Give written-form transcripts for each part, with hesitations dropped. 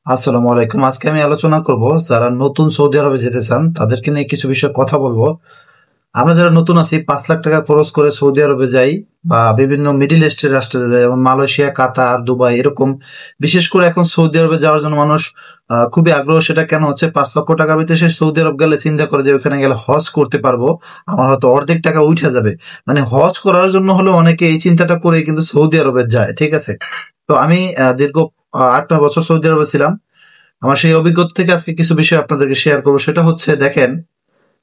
আসসালামু আলাইকুম। আজকে আমি আলোচনা করব যারা নতুন সৌদি আরবে যেতে চান তাদেরকে নিয়ে কিছু বিষয়ে কথা বলবো। আমরা যারা নতুন আছি ৫ লাখ টাকা খরচ করে সৌদি আরবে যাই বা বিভিন্ন মিডিল ইস্টের রাষ্ট্রে যাই, যেমন মালয়েশিয়া, কাতার, দুবাই এরকম। বিশেষ করে এখন সৌদি আরবে যাওয়ার জন্য মানুষ খুবই আগ্রহ। সেটা কেন হচ্ছে, ৫ লক্ষ টাকার ভিতরে সে সৌদি আরব গেলে চিন্তা করে যে ওখানে গেলে হজ করতে পারবো, আমার হয়তো অর্ধেক টাকা উঠে যাবে। মানে হজ করার জন্য হলে অনেকে এই চিন্তাটা করে কিন্তু সৌদি আরবে যায়, ঠিক আছে। তো আমি দীর্ঘ ৮ বছর সৌদি আরবে ছিলাম। আমার সেই অভিজ্ঞতা থেকে আজকে কিছু বিষয় আপনাদেরকে শেয়ার করবো। সেটা হচ্ছে, দেখেন,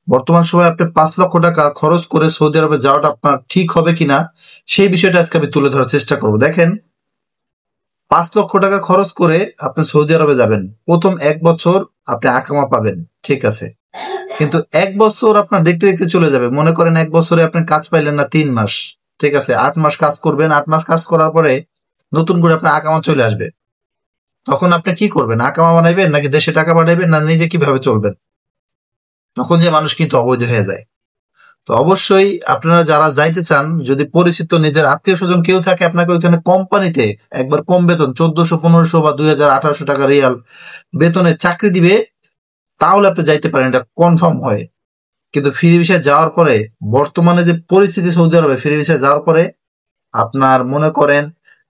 বর্তমান সময়ে আপনি ৫ লক্ষ টাকা খরচ করে সৌদি আরবে যাওয়াটা আপনার ঠিক হবে কিনা সেই বিষয়টা আজকে আমি তুলে ধরার চেষ্টা করব। দেখেন, ৫ লক্ষ টাকা খরচ করে আপনি সৌদি আরবে যাবেন, প্রথম ১ বছর আপনি আকামা পাবেন, ঠিক আছে। কিন্তু ১ বছর আপনার দেখতে দেখতে চলে যাবে। মনে করেন ১ বছরে আপনি কাজ পাইলেন না ৩ মাস, ঠিক আছে। ৮ মাস কাজ করবেন, ৮ মাস কাজ করার পরে নতুন করে আপনার আকামা চলে আসবে। তখন আপনি কি করবেন? আকামা বানাইবেন নাকি দেশে টাকা পাঠাইবেন, না নিজে কিভাবে চলবেন? তখন যে মানুষ কিন্তু অবৈধ হয়ে যায়। তো অবশ্যই আপনারা যারা যাইতে চান, যদি পরিচিত নিজের আত্মীয় স্বজন কেউ থাকে, আপনাকে ওইখানে কোম্পানিতে একবার কম বেতন ১৪০০, ১৫০০ বা ২০০০, ১৮০০ টাকা রিয়াল বেতনে চাকরি দিবে, তাহলে আপনি যাইতে পারেন, এটা কনফার্ম হয়। কিন্তু ফ্রি ভিসায় যাওয়ার পরে, বর্তমানে যে পরিস্থিতি সৌদি আরবে, ফ্রি ভিসায় যাওয়ার পরে আপনার মনে করেন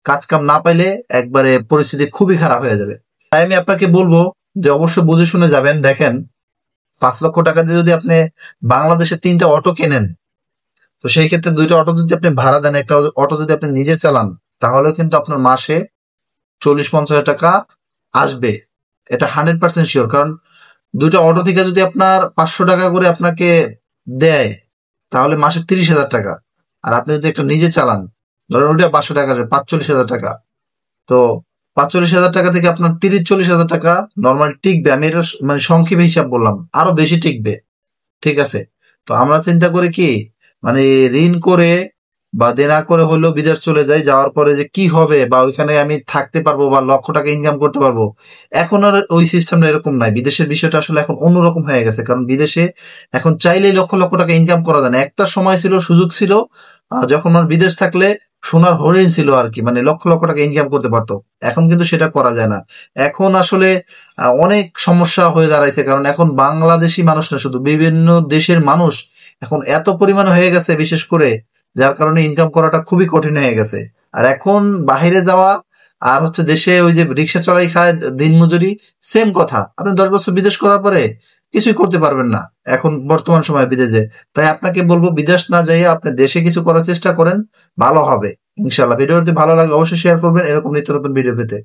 কাজ কাম না পাইলে একবারে পরিস্থিতি খুবই খারাপ হয়ে যাবে। তাই আমি আপনাকে বলবো যে অবশ্যই বুঝে শুনে যাবেন। দেখেন, ৫ লক্ষ টাকা দিয়ে যদি আপনি বাংলাদেশে ৩টা অটো কেনেন, তো সেই ক্ষেত্রে ২টা অটো যদি আপনি ভাড়া দেন, একটা অটো যদি আপনি নিজে চালান, তাহলে কিন্তু আপনার মাসে ৪০-৫০ হাজার টাকা আসবে। এটা 100% শিওর। কারণ ২টা অটো থেকে যদি আপনার ৫০০ টাকা করে আপনাকে দেয়, তাহলে মাসে ৩০ হাজার টাকা। আর আপনি যদি একটা নিজে চালান, ধরেন ওইটা ৫০০ টাকা, ৪৫ হাজার টাকা। তো ৪৫ হাজার টাকা থেকে আপনার ৩০-৪০ হাজার টাকা নর্মাল টিকবে। আমি এটা মানে সংক্ষেপে হিসাব বললাম, আরো বেশি টিকবে, ঠিক আছে। তো আমরা চিন্তা করি কি, মানে ঋণ করে বা দেনা করে হলেও বিদেশ চলে যাই, যাওয়ার পরে যে কি হবে বা ওইখানে আমি থাকতে পারবো বা লক্ষ টাকা ইনকাম করতে পারবো। এখন আর ওই সিস্টেমটা এরকম নাই। বিদেশের বিষয়টা আসলে এখন অন্যরকম হয়ে গেছে। কারণ বিদেশে এখন চাইলেই লক্ষ লক্ষ টাকা ইনকাম করা যায় না। একটা সময় ছিল, সুযোগ ছিল, যখন আমার বিদেশ থাকলে সোনার হরিণ ছিল আর কি, মানে লক্ষ লক্ষ টাকা ইনকাম করতে পারতো। এখন কিন্তু সেটা করা যায় না। এখন আসলে অনেক সমস্যা হয়ে দাঁড়াইছে। কারণ এখন বাংলাদেশি মানুষ না, শুধু বিভিন্ন দেশের মানুষ এখন এত পরিমাণে হয়ে গেছে, বিশেষ করে, যার কারণে ইনকাম করাটা খুবই কঠিন হয়ে গেছে। আর এখন বাহিরে যাওয়া আর হচ্ছে দেশে ওই যে রিক্সা চড়াই খায় দিনমজুরি, সেম কথা। আপনি ১০ বছর বিদেশ করার পরে কিছুই করতে পারবেন না এখন বর্তমান সময়ে বিদেশে। তাই আপনাকে বলবো, বিদেশ না যাইয়ে আপনি দেশে কিছু করার চেষ্টা করেন, ভালো হবে ইনশাল্লাহ। ভিডিওটি ভালো লাগলে অবশ্যই শেয়ার করবেন এরকম নিত্য নতুন ভিডিও পেতে।